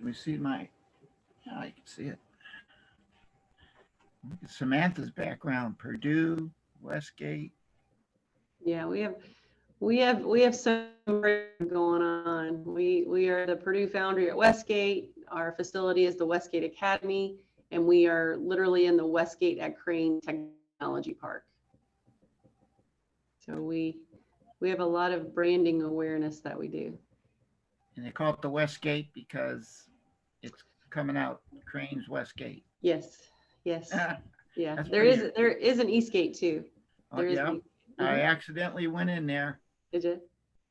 Can we see my, yeah, I can see it. Samantha's background, Purdue, Westgate. Yeah, we have some going on. We are the Purdue Foundry at Westgate. Our facility is the Westgate Academy, and we are literally in the Westgate at Crane Technology Park. So we have a lot of branding awareness that we do. And they call it the Westgate because it's coming out Crane's Westgate. Yes, yes, yeah. That's There is an Eastgate too. There is. Yeah. I accidentally went in there. Did you?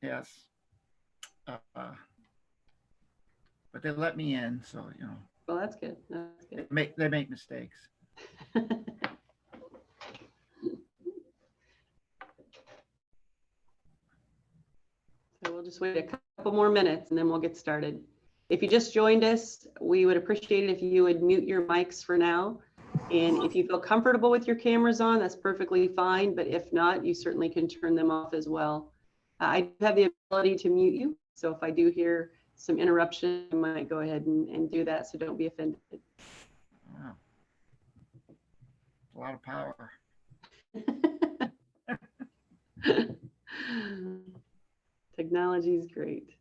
Yes. But they let me in, so you know. Well, that's good. That's good. They make mistakes. So we'll just wait a couple more minutes and then we'll get started. If you just joined us, we would appreciate it if you would mute your mics for now. And if you feel comfortable with your cameras on, that's perfectly fine. But if not, you certainly can turn them off as well. I do have the ability to mute you. So if I do hear some interruption, I might go ahead and do that. So don't be offended. Wow. A lot of power. Technology is great.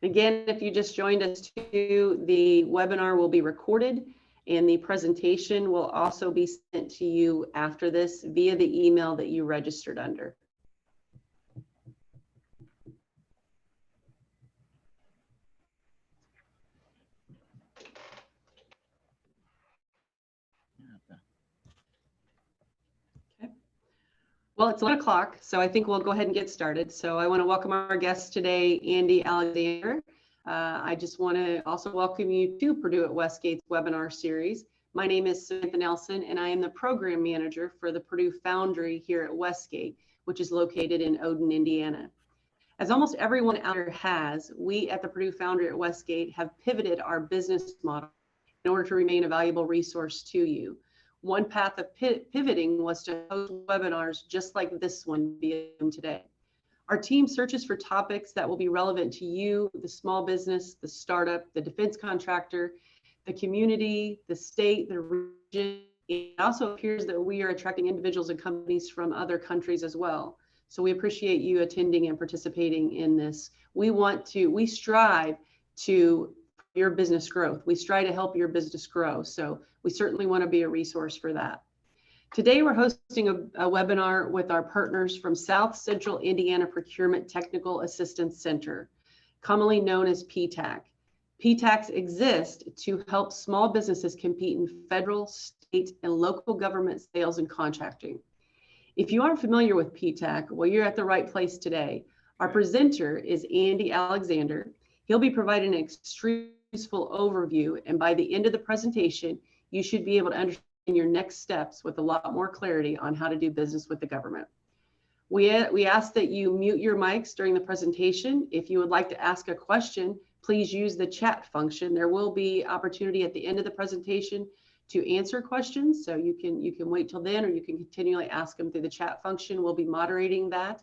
Again, if you just joined us too, the webinar will be recorded and the presentation will also be sent to you after this via the email that you registered under. Well, it's 11 o'clock, so I think we'll go ahead and get started. So I want to welcome our guest today, Andy Alexander. I just want to also welcome you to Purdue at Westgate's webinar series. My name is Samantha Nelson, and I am the program manager for the Purdue Foundry here at Westgate, which is located in Odin, Indiana. As almost everyone out there has, we at the Purdue Foundry at Westgate have pivoted our business model in order to remain a valuable resource to you. One path of pivoting was to host webinars just like this one via Zoom today. Our team searches for topics that will be relevant to you, the small business, the startup, the defense contractor, the community, the state, the region. It also appears that we are attracting individuals and companies from other countries as well. So we appreciate you attending and participating in this. We strive to your business growth. We strive to help your business grow. So we certainly want to be a resource for that. Today, we're hosting a webinar with our partners from South Central Indiana Procurement Technical Assistance Center, commonly known as PTAC. PTACs exist to help small businesses compete in federal, state, and local government sales and contracting. If you aren't familiar with PTAC, well, you're at the right place today. Our presenter is Andy Alexander. He'll be providing an extremely useful overview, and by the end of the presentation, you should be able to understand your next steps with a lot more clarity on how to do business with the government. We ask that you mute your mics during the presentation. If you would like to ask a question, please use the chat function. There will be opportunity at the end of the presentation to answer questions, so you can wait till then, or you can continually ask them through the chat function. We'll be moderating that.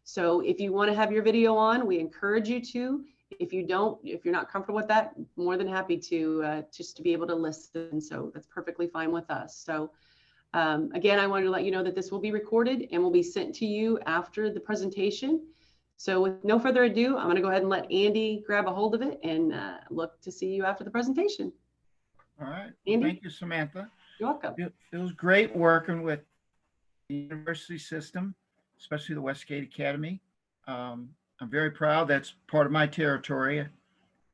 So if you want to have your video on, we encourage you to. If you're not comfortable with that, more than happy to just to be able to listen. So that's perfectly fine with us. So again, I wanted to let you know that this will be recorded and will be sent to you after the presentation. So with no further ado, I'm going to go ahead and let Andy grab a hold of it and look to see you after the presentation. All right. Andy? Thank you, Samantha. You're welcome. It was great working with the university system, especially the Westgate Academy. I'm very proud. That's part of my territory.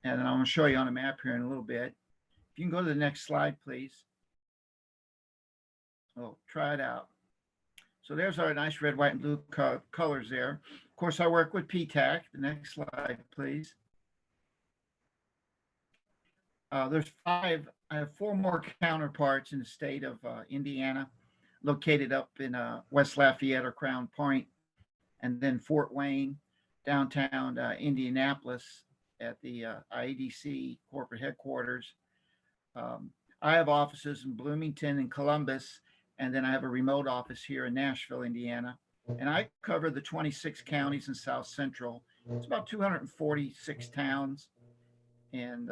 And I'm going to show you on a map here in a little bit. If you can go to the next slide, please. Oh, try it out. So there's our nice red, white, and blue colors there. Of course, I work with PTAC. The next slide, please. I have 4 more counterparts in the state of Indiana, located up in West Lafayette or Crown Point, and then Fort Wayne, downtown Indianapolis at the IEDC corporate headquarters. I have offices in Bloomington and Columbus, and then I have a remote office here in Nashville, Indiana. And I cover the 26 counties in South Central It's about 246 towns. And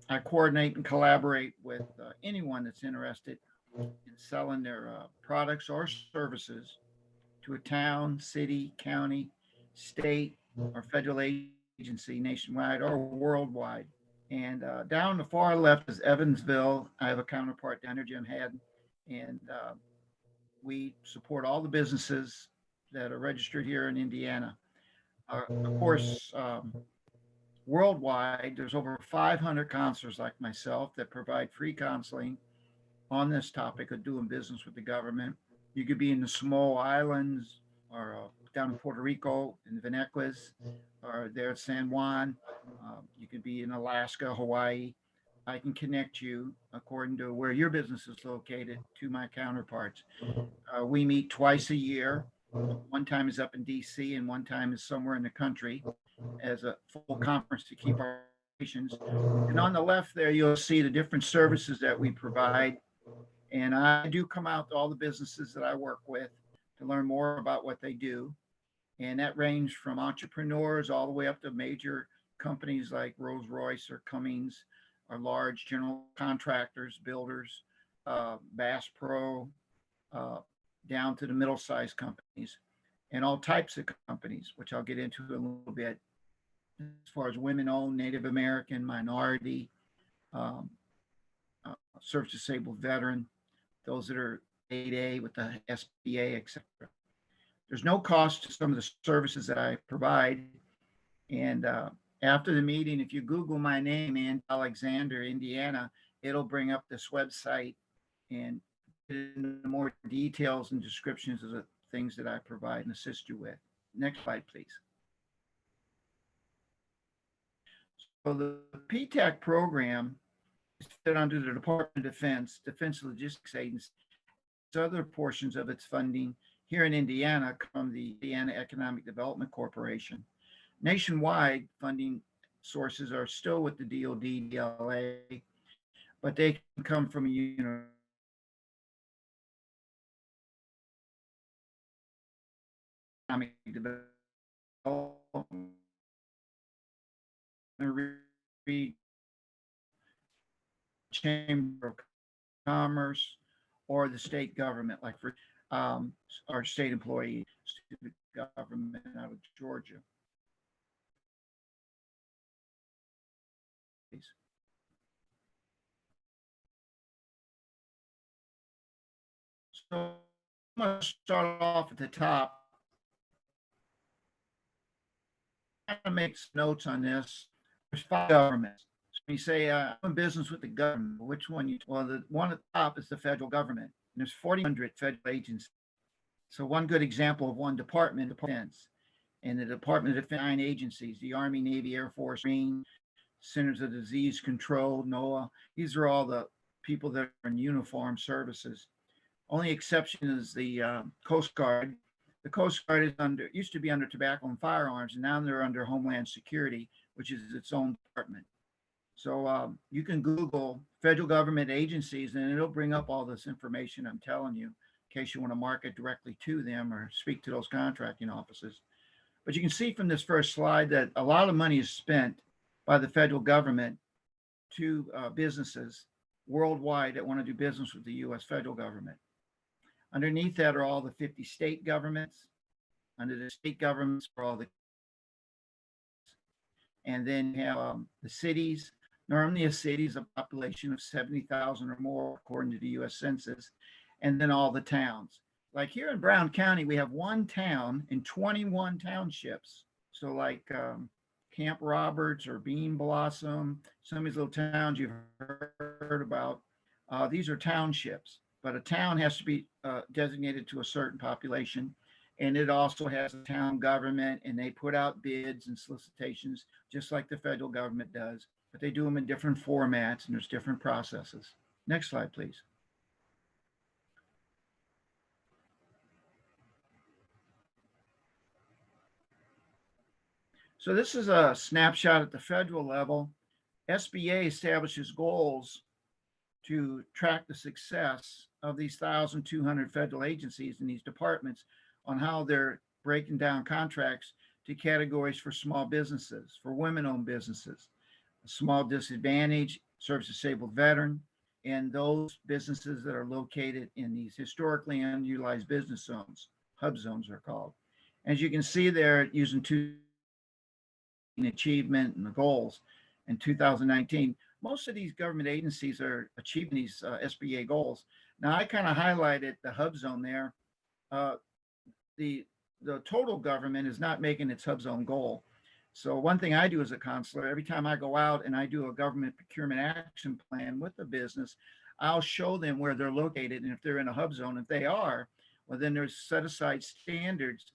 I coordinate and collaborate with anyone that's interested in selling their products or services to a town, city, county, state, or federal agency nationwide or worldwide. And down the far left is Evansville. I have a counterpart down there, Jim Haddon, and we support all the businesses that are registered here in Indiana. Of course, worldwide, there's over 500 counselors like myself that provide free counseling on this topic of doing business with the government. You could be in the small islands or down in Puerto Rico in the Venequas or there at San Juan. You could be in Alaska, Hawaii. I can connect you according to where your business is located to my counterparts. We meet twice a year. One time is up in DC and one time is somewhere in the country as a full conference to keep our operations. And on the left there, you'll see the different services that we provide. And I do come out to all the businesses that I work with to learn more about what they do. And that range from entrepreneurs all the way up to major companies like Rolls Royce or Cummins or large general contractors, builders, Bass Pro, uh, down to the middle-sized companies and all types of companies, which I'll get into in a little bit, as far as women-owned, Native American, minority, um, service disabled veteran, those that are 8A with the SBA, etc. There's no cost to some of the services that I provide. And after the meeting, if you Google my name, and Alexander, Indiana, it'll bring up this website and into more details and descriptions of the things that I provide and assist you with. Next slide, please. So the PTAC program is fit under the Department of Defense Logistics Agency. Other portions of its funding here in Indiana come from the Indiana Economic Development Corporation. Nationwide funding sources are still with the DoD, DLA, but they can come from a economic development chamber of commerce or the state government, like for our state employees, student government out of Georgia. Please. So I'm going to start off at the top. I'm going to make some notes on this. There's 5 governments. So when you say I'm in business with the government, which one you? Well, the one at the top is the federal government. And there's 4,100 federal agencies. So one good example of one department of defense, and the Department of Defense 9 agencies: the Army, Navy, Air Force, Marine, Centers of Disease Control, NOAA. These are all the people that are in uniform services. Only exception is the Coast Guard. The Coast Guard is used to be under Tobacco and Firearms, and now they're under Homeland Security, which is its own department. So you can Google federal government agencies, and it'll bring up all this information I'm telling you, in case you want to market directly to them or speak to those contracting offices. But you can see from this first slide that a lot of money is spent by the federal government to businesses worldwide that want to do business with the U.S. federal government. Underneath that are all the 50 state governments. Under the state governments are all the, and then you have the cities. Normally a city is a population of 70,000 or more, according to the U.S. Census, and then all the towns. Like here in Brown County, we have one town and 21 townships. So like Camp Roberts or Bean Blossom, some of these little towns you've heard about, these are townships. But a town has to be designated to a certain population. And it also has a town government, and they put out bids and solicitations just like the federal government does. But they do them in different formats, and there's different processes. Next slide, please. So this is a snapshot at the federal level. SBA establishes goals to track the success of these 1,200 federal agencies and these departments on how they're breaking down contracts to categories for small businesses, for women-owned businesses, a small disadvantage, service-disabled veteran, and those businesses that are located in these historically unutilized business zones. Hub zones are called. As you can see there, using two achievement and the goals in 2019, most of these government agencies are achieving these SBA goals. Now, I kind of highlighted the hub zone there. Uh, the the total government is not making its hub zone goal. So one thing I do as a counselor, every time I go out and I do a government procurement action plan with the business, I'll show them where they're located. And if they're in a hub zone, if they are, well, then there's set aside standards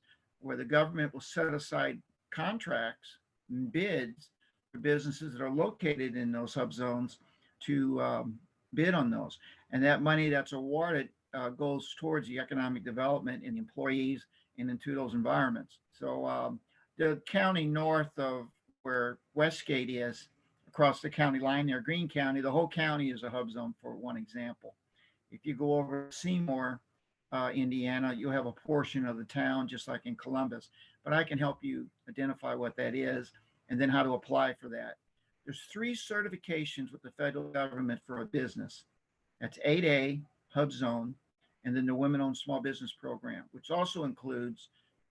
where the government will set aside contracts and bids for businesses that are located in those hub zones to bid on those. And that money that's awarded goes towards the economic development and the employees and into those environments. So the county north of where Westgate is, across the county line there, Greene County, the whole county is a hub zone for one example. If you go over to Seymour, Indiana, you'll have a portion of the town just like in Columbus. But I can help you identify what that is and then how to apply for that. There's 3 certifications with the federal government for a business. That's 8A, hub zone, and then the women-owned small business program, which also includes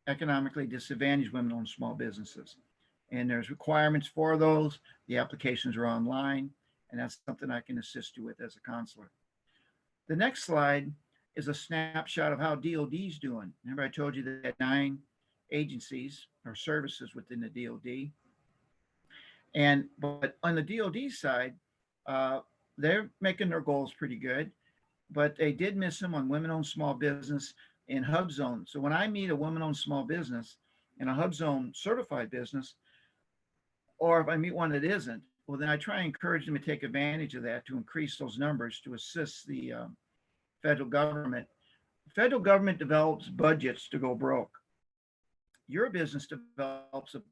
economically disadvantaged women-owned small businesses. And there's requirements for those. The applications are online, and that's something I can assist you with as a counselor. The next slide is a snapshot of how DOD's doing. Remember I told you that they had 9 agencies or services within the DOD. But on the DOD side, they're making their goals pretty good, but they did miss them on women-owned small business and hub zone. So when I meet a women-owned small business and a hub zone certified business, or if I meet one that isn't, well, then I try and encourage them to take advantage of that to increase those numbers to assist the federal government. The federal government develops budgets to go broke. Your business develops a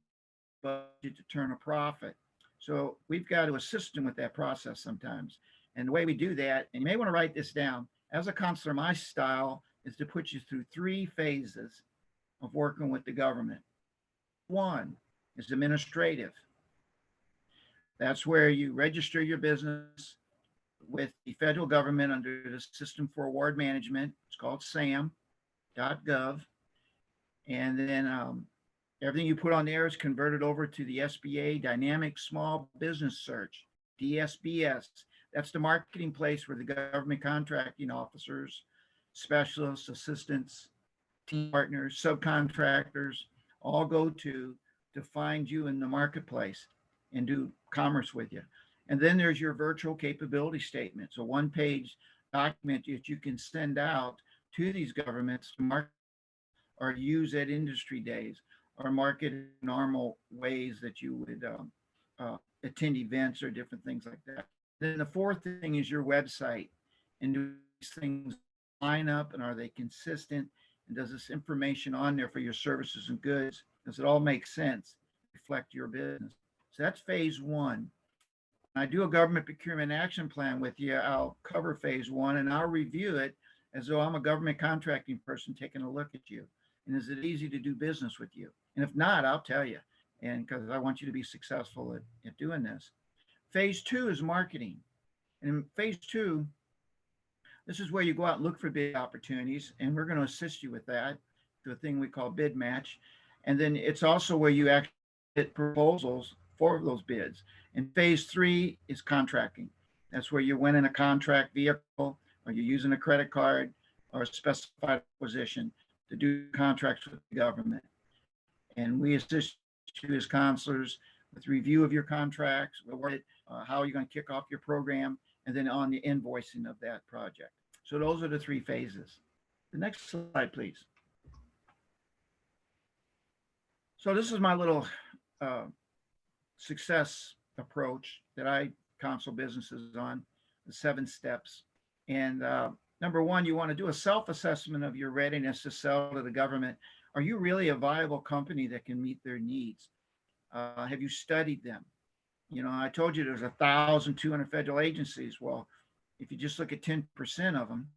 budget to turn a profit. So we've got to assist them with that process sometimes. And the way we do that, and you may want to write this down, as a counselor, my style is to put you through 3 phases of working with the government. 1 is administrative. That's where you register your business with the federal government under the System for Award Management. It's called SAM.gov. And then everything you put on there is converted over to the SBA Dynamic Small Business Search, DSBS. That's the marketing place where the government contracting officers, specialists, assistants, team partners, subcontractors all go to find you in the marketplace and do commerce with you. And then there's your virtual capability statement. So 1-page document that you can send out to these governments to market or use at industry days or market in normal ways that you would attend events or different things like that. Then the 4th thing is your website. And do these things line up and are they consistent? And does this information on there for your services and goods, does it all make sense, reflect your business? So that's phase 1. When I do a government procurement action plan with you, I'll cover phase 1 and I'll review it as though I'm a government contracting person taking a look at you. And is it easy to do business with you? And if not, I'll tell you. And because I want you to be successful at doing this. Phase 2 is marketing. And in phase 2, this is where you go out and look for bid opportunities. And we're going to assist you with that through a thing we call bid match. And then it's also where you actually get proposals for those bids. And phase 3 is contracting. That's where you're winning a contract vehicle or you're using a credit card or a specified acquisition to do contracts with the government. And we assist you as counselors with review of your contracts, how you're going to kick off your program, and then on the invoicing of that project. So those are the 3 phases. The next slide, please. So this is my little success approach that I counsel businesses on, the 7 steps. And number 1, you want to do a self-assessment of your readiness to sell to the government. Are you really a viable company that can meet their needs? Have you studied them? You know, I told you there's 1,200 federal agencies. Well, if you just look at 10% of them,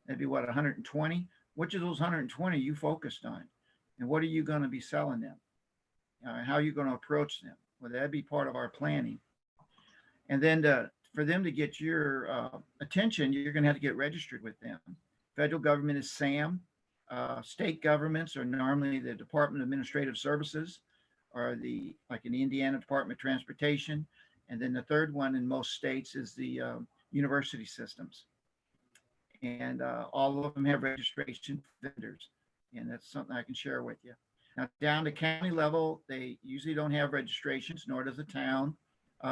that'd be what, 120? Which of those 120 you focused on? And what are you going to be selling them? How are you going to approach them? Well, that'd be part of our planning. And then for them to get your attention, you're going to have to get registered with them. Federal government is SAM. State governments are normally the Department of Administrative Services, or the like in Indiana Department of Transportation, and then the third one in most states is the university systems, and all of them have registration vendors, and that's something I can share with you. Now, down to county level, they usually don't have registrations, nor does the town.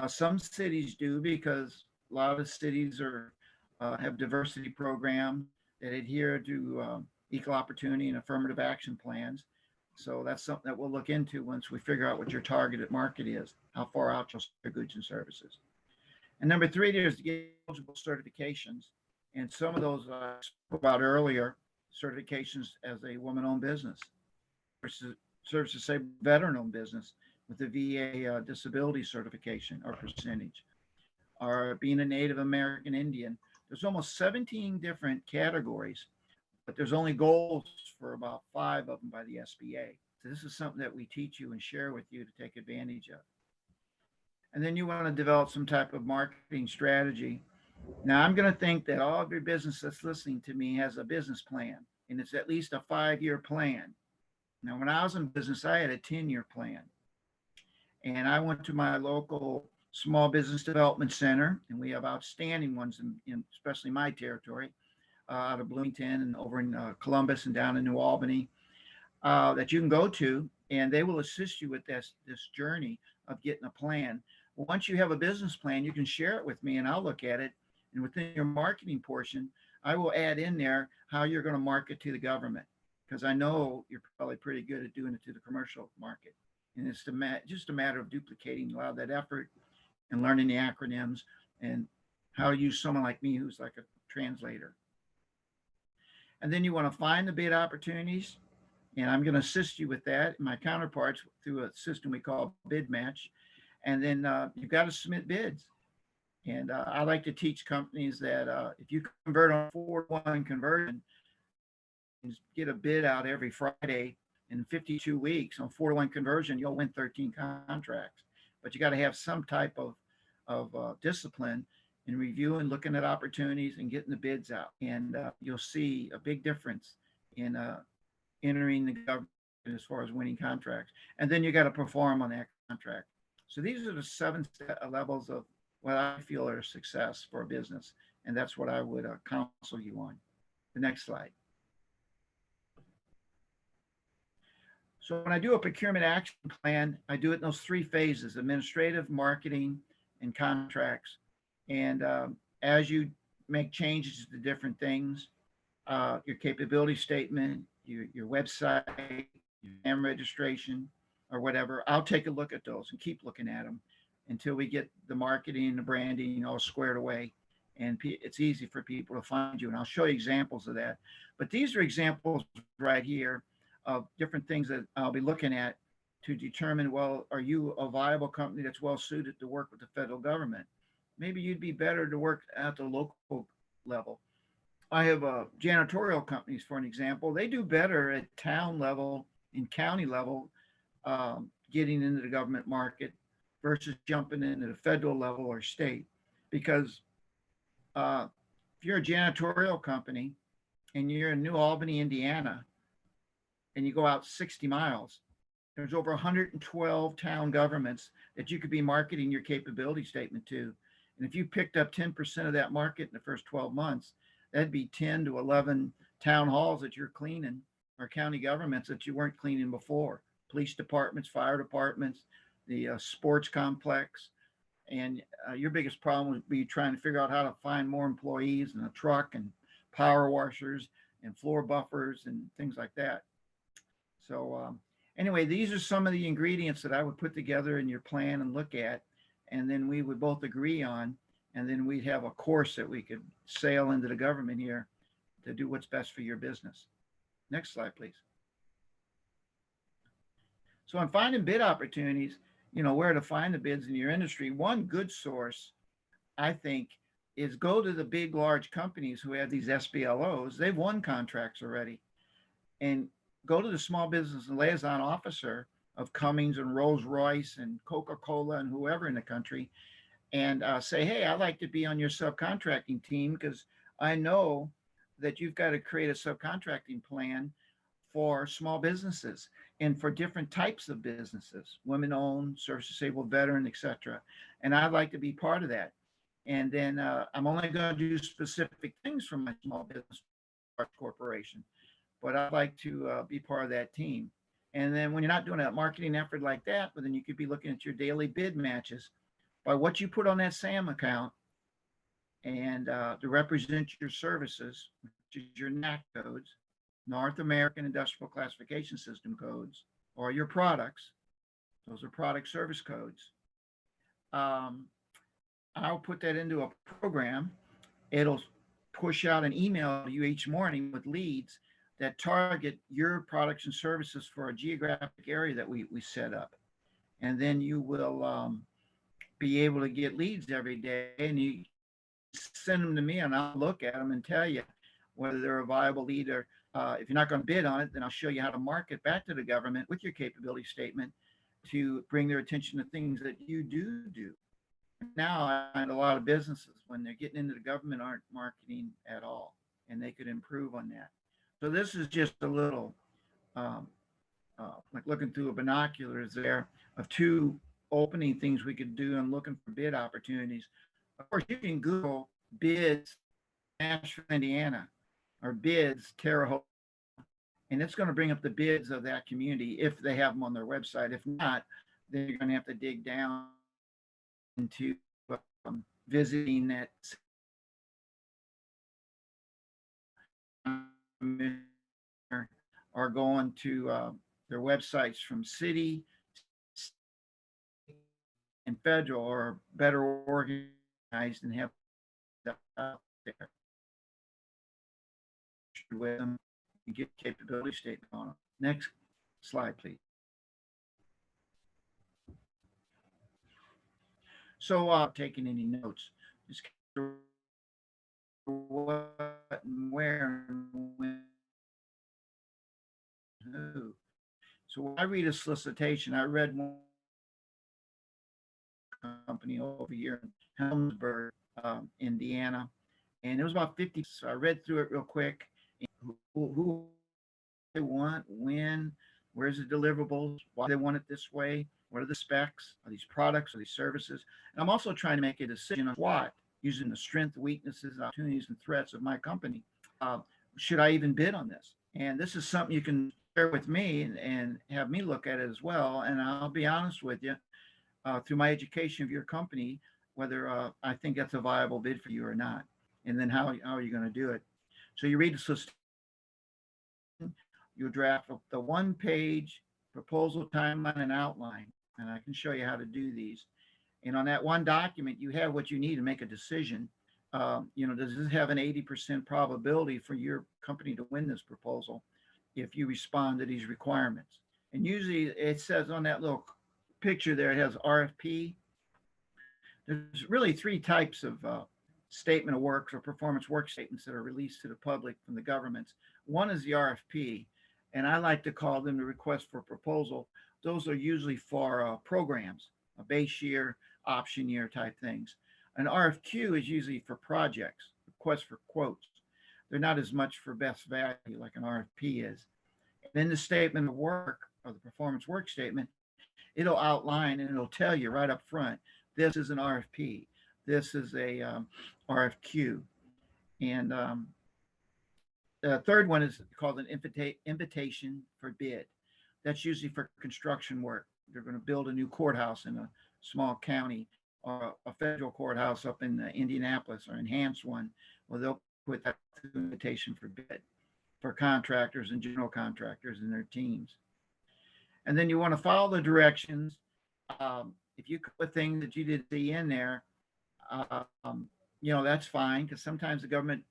Some cities do because a lot of cities are have diversity programs that adhere to equal opportunity and affirmative action plans. So that's something that we'll look into once we figure out what your targeted market is, how far out you'll sell your goods and services. And number three, there's the eligible certifications. And some of those I spoke about earlier, certifications as a woman-owned business, versus serves to say veteran-owned business with the VA disability certification or percentage, or being a Native American Indian. There's almost 17 different categories, but there's only goals for about 5 of them by the SBA. So this is something that we teach you and share with you to take advantage of. And then you want to develop some type of marketing strategy. Now, I'm going to think that all of your business that's listening to me has a business plan, and it's at least a 5-year plan. Now, when I was in business, I had a 10-year plan. And I went to my local small business development center, and we have outstanding ones in especially my territory, out of Bloomington and over in Columbus and down in New Albany, that you can go to, and they will assist you with this journey of getting a plan. Once you have a business plan, you can share it with me, and I'll look at it. And within your marketing portion, I will add in there how you're going to market to the government, because I know you're probably pretty good at doing it to the commercial market. And it's just a matter of duplicating a lot of that effort and learning the acronyms and how to use someone like me who's like a translator. And then you want to find the bid opportunities, and I'm going to assist you with that. My counterparts through a system we call Bid Match. And then you've got to submit bids. And I like to teach companies that if you convert on 4-1 conversion, get a bid out every Friday in 52 weeks on 4-1 conversion, you'll win 13 contracts. But you got to have some type of discipline in reviewing, looking at opportunities, and getting the bids out. And you'll see a big difference in entering the government as far as winning contracts. And then you got to perform on that contract. So these are the 7 levels of what I feel are a success for a business. And that's what I would counsel you on. The next slide. So when I do a procurement action plan, I do it in those 3 phases: administrative, marketing, and contracts. And as you make changes to different things, your capability statement, your website, your NAM registration, or whatever, I'll take a look at those and keep looking at them until we get the marketing and the branding all squared away. And it's easy for people to find you. And I'll show you examples of that. But these are examples right here of different things that I'll be looking at to determine, well, are you a viable company that's well suited to work with the federal government? Maybe you'd be better to work at the local level. I have janitorial companies, for an example. They do better at town level and county level, getting into the government market versus jumping into the federal level or state. Because if you're a janitorial company and you're in New Albany, Indiana, and you go out 60 miles, there's over 112 town governments that you could be marketing your capability statement to. And if you picked up 10% of that market in the first 12 months, that'd be 10 to 11 town halls that you're cleaning, or county governments that you weren't cleaning before. Police departments, fire departments, the sports complex. And your biggest problem would be trying to figure out how to find more employees and a truck and power washers and floor buffers and things like that. So anyway, these are some of the ingredients that I would put together in your plan and look at, and then we would both agree on, and then we'd have a course that we could sail into the government here to do what's best for your business. Next slide, please. So in finding bid opportunities, where to find the bids in your industry, one good source, I think, is go to the big, large companies who have these SBLOs. They've won contracts already. And go to the small business and liaison officer of Cummins and Rolls Royce and Coca-Cola and whoever in the country, and say, hey, I'd like to be on your subcontracting team because I know that you've got to create a subcontracting plan for small businesses and for different types of businesses, women owned, service disabled, veteran, etc. And I'd like to be part of that. And then I'm only going to do specific things for my small business corporation, but I'd like to be part of that team. And then when you're not doing a marketing effort like that, but then you could be looking at your daily bid matches by what you put on that SAM account and to represent your services, which is your NAC codes, North American Industrial Classification System codes, or your products. Those are product service codes. Um, I'll put that into a program. It'll push out an email to you each morning with leads that target your products and services for a geographic area that we set up. And then you will be able to get leads every day, and you send them to me and I'll look at them and tell you whether they're a viable lead or if you're not going to bid on it, then I'll show you how to market back to the government with your capability statement to bring their attention to things that you do. Now, I find a lot of businesses, when they're getting into the government, aren't marketing at all, and they could improve on that. So this is just a little, um, like looking through a binoculars there of two opening things we could do and looking for bid opportunities. Of course, you can Google bids Nashville, Indiana, or bids Terre Haute, and it's going to bring up the bids of that community if they have them on their website. If not, then you're going to have to dig down into visiting that or going to their websites from city and federal, or better organized and have that out there with them and get capability statement on them. Next slide, please. So taking any notes, just what and where and when, who. So when I read a solicitation, I read one company over here in Helmsburg, Indiana, and it was about 50. So I read through it real quick. Who they want, when, where's the deliverables, why they want it this way, what are the specs, are these products, are these services. And I'm also trying to make a decision on what, using the strengths, weaknesses, opportunities, and threats of my company. Uh, should I even bid on this? And this is something you can share with me and have me look at it as well. And I'll be honest with you, through my education of your company, whether I think that's a viable bid for you or not. And then how are you going to do it? So you read the solicitation, you draft the one-page proposal timeline and outline, and I can show you how to do these. And on that one document, you have what you need to make a decision. Does this have an 80% probability for your company to win this proposal if you respond to these requirements? And usually it says on that little picture there, it has RFP. There's really three types of statement of works or performance work statements that are released to the public from the governments. One is the RFP, and I like to call them the request for proposal. Those are usually for programs, a base year, option year type things. An RFQ is usually for projects, request for quotes. They're not as much for best value like an RFP is. And then the statement of work or the performance work statement, it'll outline and it'll tell you right up front, this is an RFP, this is a RFQ. And the third one is called an invitation for bid. That's usually for construction work. They're going to build a new courthouse in a small county, or a federal courthouse up in Indianapolis, or enhance one. Well, they'll put that invitation for bid for contractors and general contractors and their teams. And then you want to follow the directions. If you put things that you didn't see in there, that's fine, because sometimes the government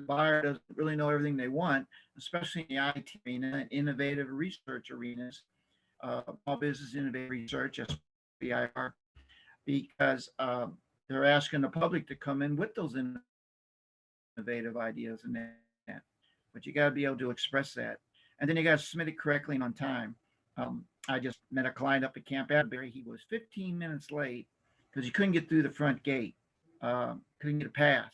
buyer doesn't really know everything they want, especially in the IT arena and innovative research arenas, small business innovative research, SBIR, because they're asking the public to come in with those innovative ideas and that. But you got to be able to express that. And then you got to submit it correctly and on time. I just met a client up at Camp Atterbury. He was 15 minutes late because he couldn't get through the front gate, couldn't get a pass.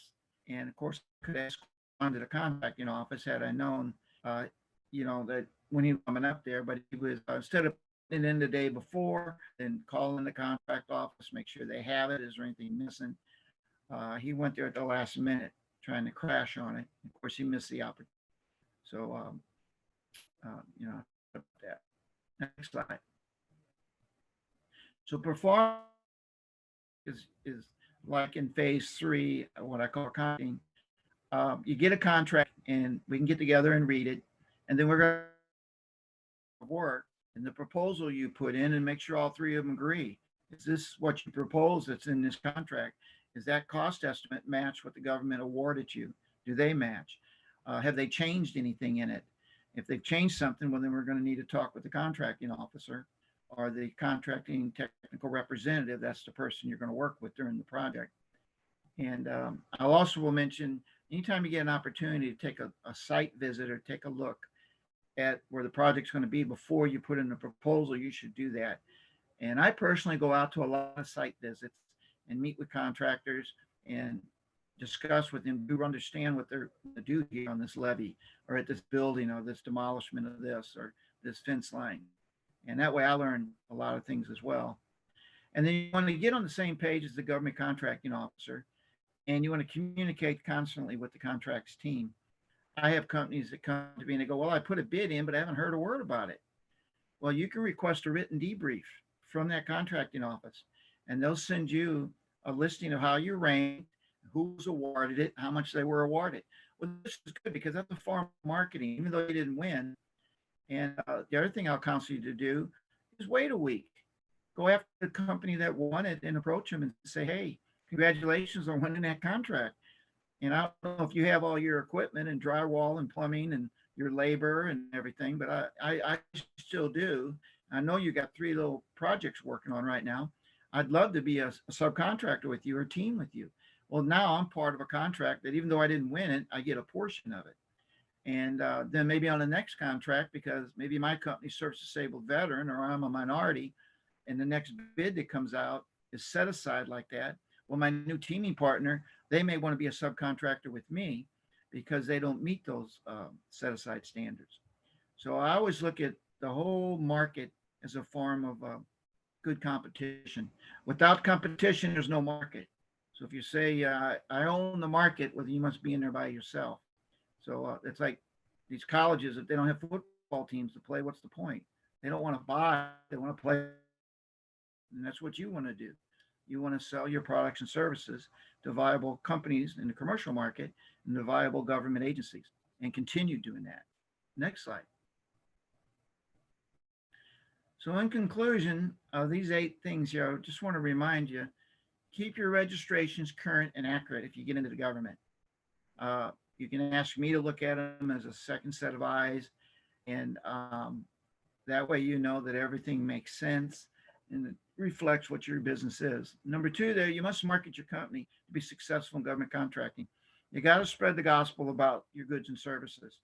And of course, I could ask gone to the contracting office had I known, uh, that when he was coming up there. But he was instead of putting it in the day before and calling the contract office, make sure they have it. Is there anything missing? He went there at the last minute trying to crash on it. Of course, he missed the opportunity. So, that. Next slide. So performance is like in phase three, what I call contracting. You get a contract and we can get together and read it, and then we're going to work and the proposal you put in and make sure all three of them agree. Is this what you propose that's in this contract? Is that cost estimate match what the government awarded you? Do they match? Have they changed anything in it? If they've changed something, well, then we're going to need to talk with the contracting officer or the contracting technical representative. That's the person you're going to work with during the project. And I'll also will mention anytime you get an opportunity to take a site visit or take a look at where the project's going to be before you put in a proposal, you should do that. And I personally go out to a lot of site visits and meet with contractors and discuss with them, do understand what they're going to do here on this levee or at this building or this demolishment of this or this fence line. And that way I learn a lot of things as well. And then you want to get on the same page as the government contracting officer, and you want to communicate constantly with the contracts team. I have companies that come to me and they go, well, I put a bid in, but I haven't heard a word about it. Well, you can request a written debrief from that contracting office, and they'll send you a listing of how you ranked, who's awarded it, how much they were awarded. Well, this is good because that's a form of marketing, even though you didn't win. And the other thing I'll counsel you to do is wait a week. Go after the company that won it and approach them and say, hey, congratulations on winning that contract. And I don't know if you have all your equipment and drywall and plumbing and your labor and everything, but I still do. I know you got 3 little projects working on right now. I'd love to be a subcontractor with you or team with you. Well, now I'm part of a contract that even though I didn't win it, I get a portion of it. And then maybe on the next contract, because maybe my company serves disabled veteran or I'm a minority, and the next bid that comes out is set aside like that. Well, my new teaming partner, they may want to be a subcontractor with me because they don't meet those set aside standards. So I always look at the whole market as a form of good competition. Without competition, there's no market. So if you say, I own the market, well, you must be in there by yourself. So it's like these colleges, if they don't have football teams to play, what's the point? They don't want to buy, they want to play. And that's what you want to do. You want to sell your products and services to viable companies in the commercial market and to viable government agencies and continue doing that. Next slide. So in conclusion, these 8 things, just want to remind you, keep your registrations current and accurate if you get into the government. You can ask me to look at them as a second set of eyes, and that way you know that everything makes sense and it reflects what your business is. Number 2, there, you must market your company to be successful in government contracting. You got to spread the gospel about your goods and services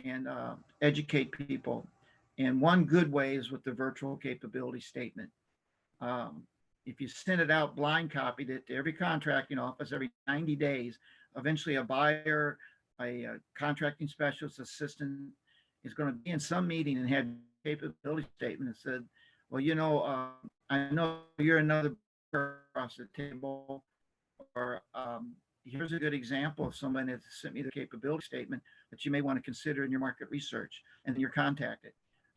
and educate people. And one good way is with the virtual capability statement. If you send it out, blind copied it to every contracting office every 90 days, eventually a buyer, a contracting specialist assistant is going to be in some meeting and have capability statement that said, well, I know you're another across the table, or here's a good example of someone that sent me the capability statement that you may want to consider in your market research, and then you're contacted.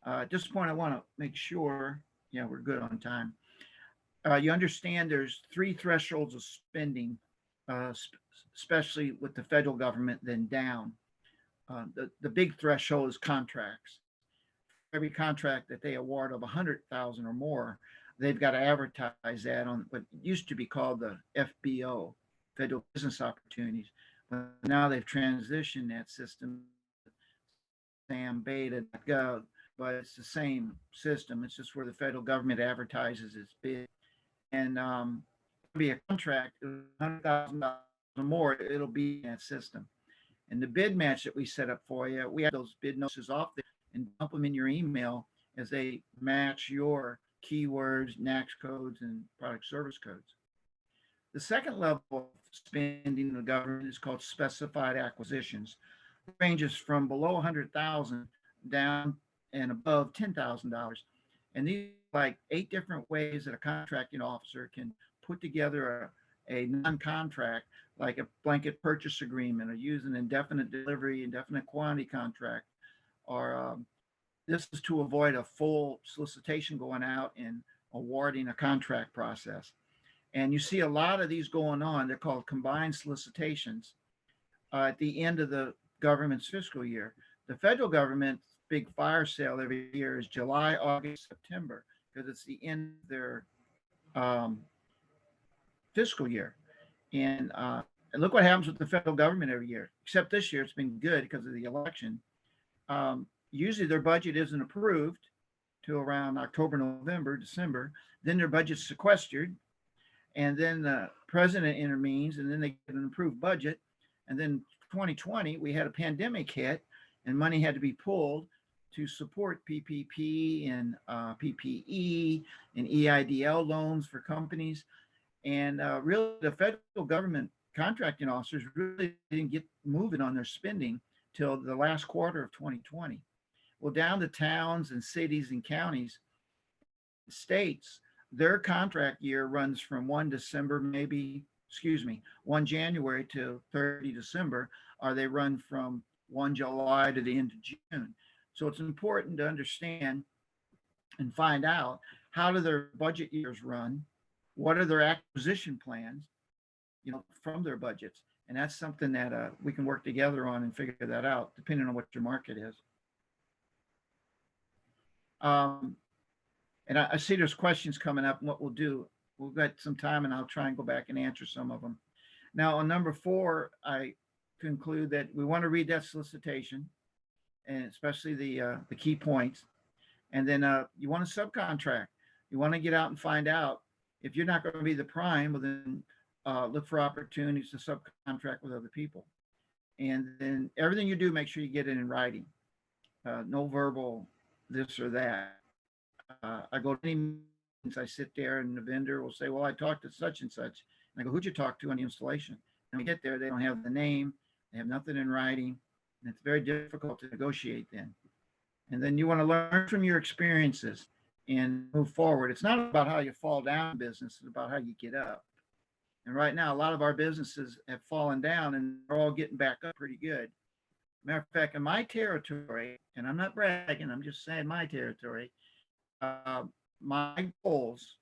At this point, I want to make sure, we're good on time. You understand there's 3 thresholds of spending, especially with the federal government, then down. The big threshold is contracts. Every contract that they award of 100,000 or more, they've got to advertise that on what used to be called the FBO, Federal Business Opportunities. But now they've transitioned that system to SAMBeta.gov, but it's the same system. It's just where the federal government advertises its bid. And be a contract, $100,000 or more, it'll be in that system. And the bid match that we set up for you, we have those bid notices off there and dump them in your email. as they match your keywords, NAICS codes, and product service codes. The second level of spending in the government is called specified acquisitions. It ranges from below 100,000 down and above $10,000. And these are like 8 different ways that a contracting officer can put together a non-contract, like a blanket purchase agreement, or use an indefinite delivery, indefinite quantity contract, or this is to avoid a full solicitation going out and awarding a contract process. And you see a lot of these going on. They're called combined solicitations at the end of the government's fiscal year. The federal government's big fire sale every year is July, August, September, because it's the end of their um, fiscal year. And look what happens with the federal government every year. Except this year, it's been good because of the election. Usually their budget isn't approved till around October, November, December. Then their budget's sequestered, and then the president intervenes, and then they get an approved budget. And then 2020, we had a pandemic hit, and money had to be pulled to support PPP and PPE and EIDL loans for companies. And really, the federal government contracting officers really didn't get moving on their spending till the last quarter of 2020. Well, down to towns and cities and counties, states, their contract year runs from 1 December, maybe, excuse me, 1 January to 30 December, or they run from 1 July to the end of June. So it's important to understand and find out how do their budget years run, what are their acquisition plans, from their budgets. And that's something that we can work together on and figure that out, depending on what your market is. And I see there's questions coming up. And what we'll do, we've got some time, and I'll try and go back and answer some of them. Now, on number 4, I conclude that we want to read that solicitation, and especially the key points. And then you want to subcontract. You want to get out and find out if you're not going to be the prime. Well, then look for opportunities to subcontract with other people. And then everything you do, make sure you get it in writing. No verbal this or that. I go to any meetings, I sit there, and the vendor will say, well, I talked to such and such. And I go, who'd you talk to on the installation? And we get there, they don't have the name, they have nothing in writing, and it's very difficult to negotiate then. And then you want to learn from your experiences and move forward. It's not about how you fall down in business, it's about how you get up. And right now, a lot of our businesses have fallen down, and they're all getting back up pretty good. Matter of fact, in my territory, and I'm not bragging, I'm just saying my territory, my goals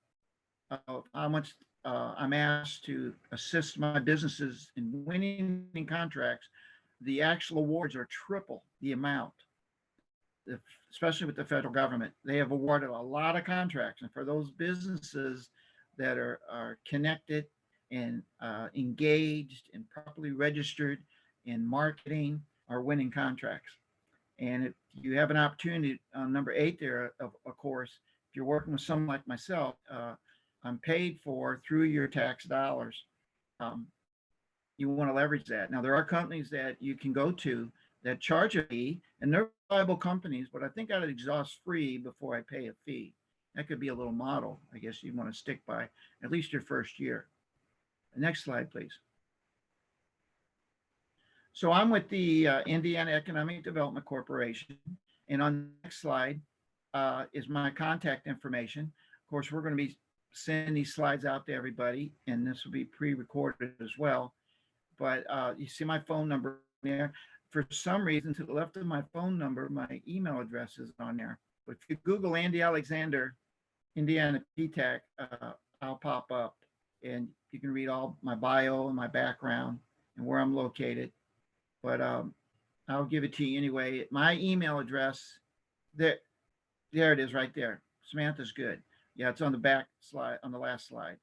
of how much I'm asked to assist my businesses in winning contracts, the actual awards are triple the amount, especially with the federal government. They have awarded a lot of contracts. And for those businesses that are connected and engaged and properly registered in marketing, are winning contracts. And if you have an opportunity on number 8 there, of course, if you're working with someone like myself, I'm paid for through your tax dollars. You want to leverage that. Now, there are companies that you can go to that charge a fee, and they're viable companies, but I think I'd exhaust free before I pay a fee. That could be a little model, I guess you want to stick by, at least your first year. The next slide, please. So I'm with the Indiana Economic Development Corporation, and on the next slide is my contact information. Of course, we're going to be sending these slides out to everybody, and this will be pre-recorded as well. But you see my phone number there. For some reason, to the left of my phone number, my email address is on there. But if you Google Andy Alexander, Indiana PTAC, I'll pop up, and you can read all my bio and my background and where I'm located. But I'll give it to you anyway. My email address, there it is right there. Samantha's good. Yeah, it's on the back slide, on the last slide.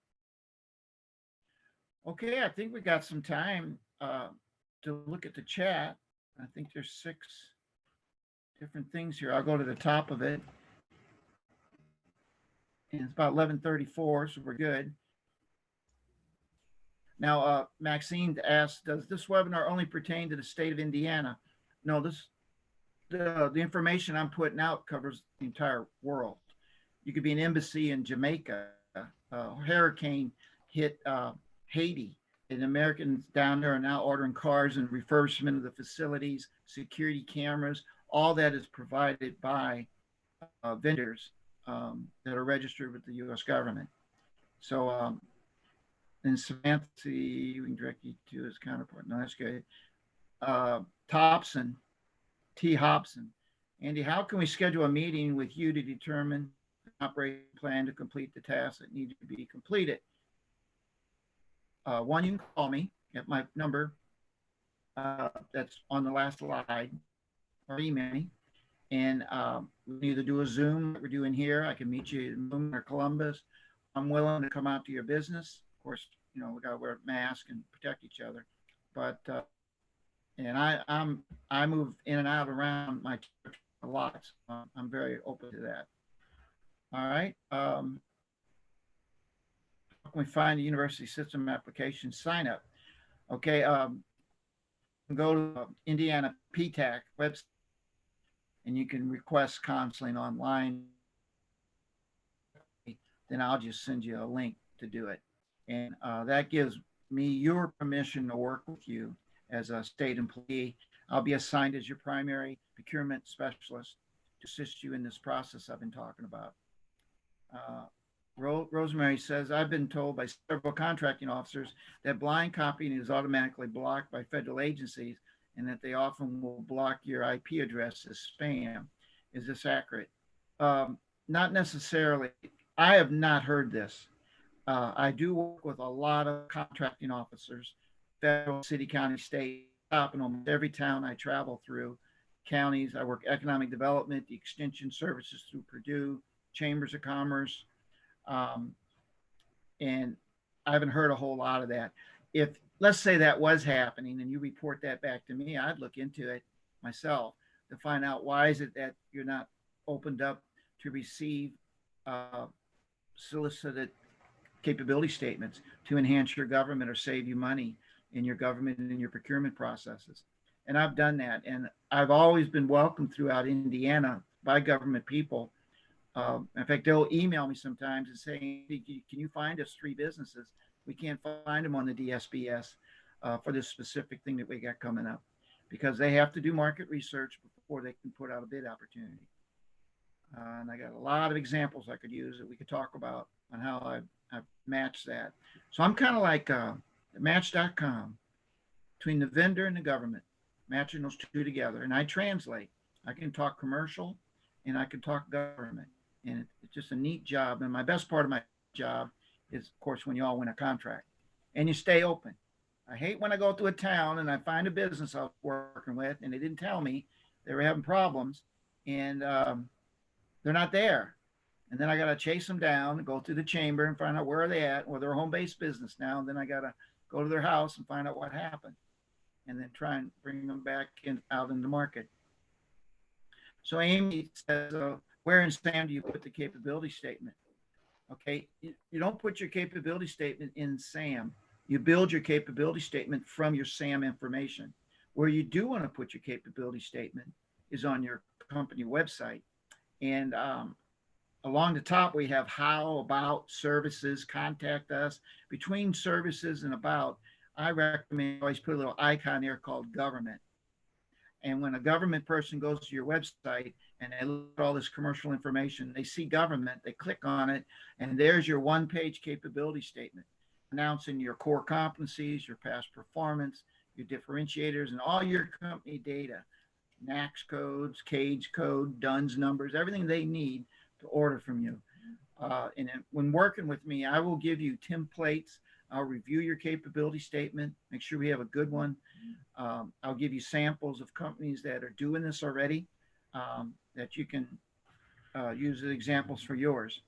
Okay, I think we got some time to look at the chat. I think there's 6 different things here. I'll go to the top of it. And it's about 11:34, so we're good. Now, Maxine asked, does this webinar only pertain to the state of Indiana? No, the information I'm putting out covers the entire world. You could be an embassy in Jamaica. Hurricane hit Haiti, and Americans down there are now ordering cars and refurbishment of the facilities, security cameras. All that is provided by vendors that are registered with the U.S. government. So, and Samantha, we can direct you to his counterpart. No, that's good. Thompson, T. Hobson. Andy, how can we schedule a meeting with you to determine the operating plan to complete the tasks that need to be completed? One, you can call me at my number that's on the last slide, or email me. And we can either do a Zoom like we're doing here. I can meet you in Blooming or Columbus. I'm willing to come out to your business. Of course, we got to wear a mask and protect each other. But and I move in and out around my church a lot. So I'm very open to that. All right. How can we find the university system application sign up? Okay. Go to Indiana PTAC website and you can request counseling online. Then I'll just send you a link to do it. And that gives me your permission to work with you as a state employee. I'll be assigned as your primary procurement specialist to assist you in this process I've been talking about. Rosemary says, I've been told by several contracting officers that blind copying is automatically blocked by federal agencies and that they often will block your IP address as spam. Is this accurate? Not necessarily. I have not heard this. I do work with a lot of contracting officers, federal, city, county, state, stop in almost every town I travel through, counties. I work economic development, the extension services through Purdue, chambers of commerce, and I haven't heard a whole lot of that. If, let's say that was happening and you report that back to me, I'd look into it myself to find out why is it that you're not opened up to receive solicited capability statements to enhance your government or save you money in your government and in your procurement processes. And I've done that. And I've always been welcomed throughout Indiana by government people. In fact, they'll email me sometimes and say, can you find us 3 businesses? We can't find them on the DSBS for this specific thing that we got coming up, because they have to do market research before they can put out a bid opportunity. And I got a lot of examples I could use that we could talk about on how I've matched that. So I'm kind of like Match.com, between the vendor and the government, matching those two together. And I translate. I can talk commercial and I can talk government. And it's just a neat job. And my best part of my job is, of course, when you all win a contract and you stay open. I hate when I go to a town and I find a business I was working with and they didn't tell me they were having problems and they're not there. And then I got to chase them down and go through the chamber and find out where are they at, or they're a home-based business now. And then I got to go to their house and find out what happened and then try and bring them back out in the market. So Amy says, where in SAM do you put the capability statement? Okay, you don't put your capability statement in SAM. You build your capability statement from your SAM information. Where you do want to put your capability statement is on your company website. And along the top, we have how, about, services, contact us. Between services and about, I recommend always put a little icon there called government. And when a government person goes to your website and they look at all this commercial information, they see government, they click on it, and there's your one-page capability statement announcing your core competencies, your past performance, your differentiators, and all your company data, NACS codes, CAGE code, DUNS numbers, everything they need to order from you. And when working with me, I will give you templates. I'll review your capability statement, make sure we have a good one. I'll give you samples of companies that are doing this already that you can use as examples for yours.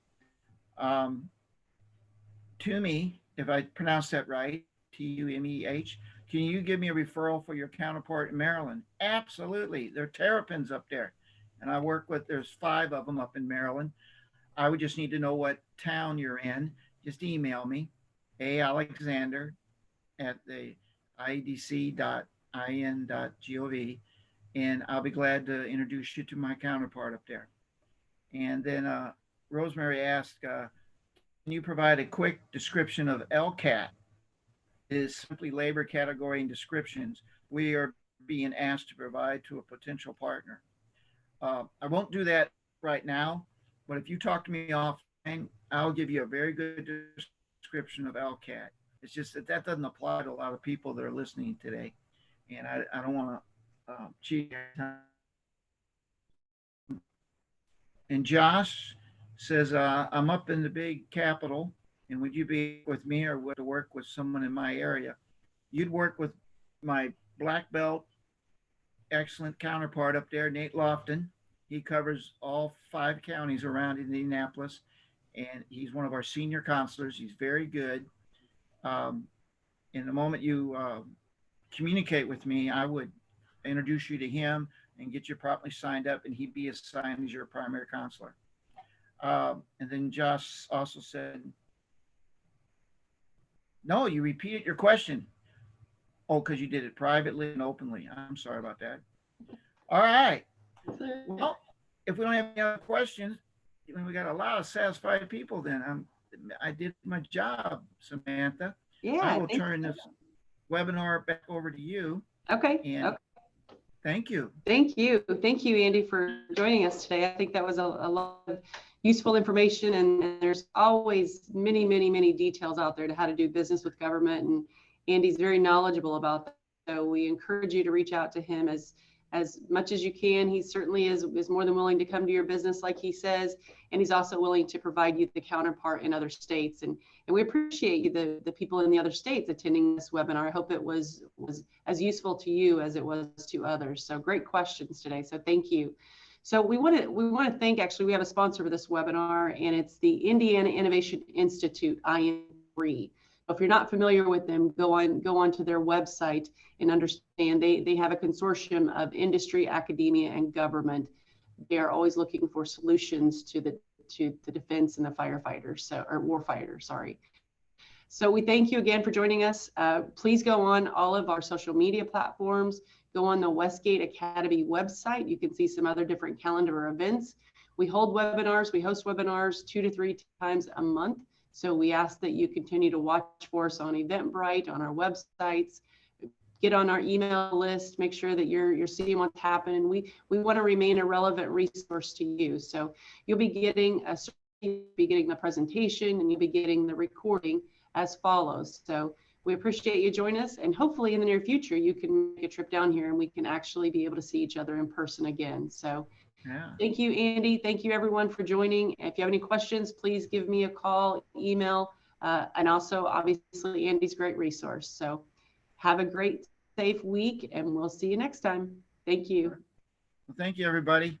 Toomey, if I pronounce that right, T-U-M-E-H, can you give me a referral for your counterpart in Maryland? Absolutely. There are terrapins up there. And I work with, there's 5 of them up in Maryland. I would just need to know what town you're in. Just email me, alexander at the iedc.in.gov, and I'll be glad to introduce you to my counterpart up there. And then Rosemary asked, can you provide a quick description of LCAT? It is simply labor category and descriptions we are being asked to provide to a potential partner. I won't do that right now, but if you talk to me offline, I'll give you a very good description of LCAT. It's just that that doesn't apply to a lot of people that are listening today, and I don't want to cheat. And Josh says, I'm up in the big capital, and would you be with me or would to work with someone in my area? You'd work with my black belt, excellent counterpart up there, Nate Lofton. He covers all 5 counties around Indianapolis, and he's one of our senior counselors. He's very good. Um, in the moment you communicate with me, I would introduce you to him and get you properly signed up, and he'd be assigned as your primary counselor. And then Josh also said, no, you repeated your question. Oh, because you did it privately and openly. I'm sorry about that. All right. Well, if we don't have any other questions, we got a lot of satisfied people then. I did my job, Samantha. Yeah. I will turn this webinar back over to you. Okay. And okay. Thank you. Thank you. Thank you, Andy, for joining us today. I think that was a lot of useful information, and there's always many, many, many details out there to how to do business with government, and Andy's very knowledgeable about that. So we encourage you to reach out to him as much as you can. He certainly is more than willing to come to your business, like he says, and he's also willing to provide you the counterpart in other states. And we appreciate you, the people in the other states attending this webinar. I hope it was as useful to you as it was to others. So great questions today. So thank you. So we want to thank, actually, we have a sponsor for this webinar, and it's the Indiana Innovation Institute, IN3. If you're not familiar with them, go on to their website and understand they have a consortium of industry, academia, and government. They are always looking for solutions to the defense and the firefighters, or warfighters, sorry. So we thank you again for joining us. Please go on all of our social media platforms. Go on the Westgate Academy website. You can see some other different calendar events. We hold webinars. We host webinars 2 to 3 times a month. So we ask that you continue to watch for us on Eventbrite, on our websites, get on our email list, make sure that you're seeing what's happening. We want to remain a relevant resource to you. So you'll be getting the presentation, and you'll be getting the recording as follows. So we appreciate you joining us, and hopefully in the near future, you can make a trip down here and we can actually be able to see each other in person again. So yeah. Thank you, Andy. Thank you, everyone, for joining. If you have any questions, please give me a call, email, and also, obviously, Andy's a great resource. So have a great, safe week, and we'll see you next time. Thank you. Well, thank you, everybody.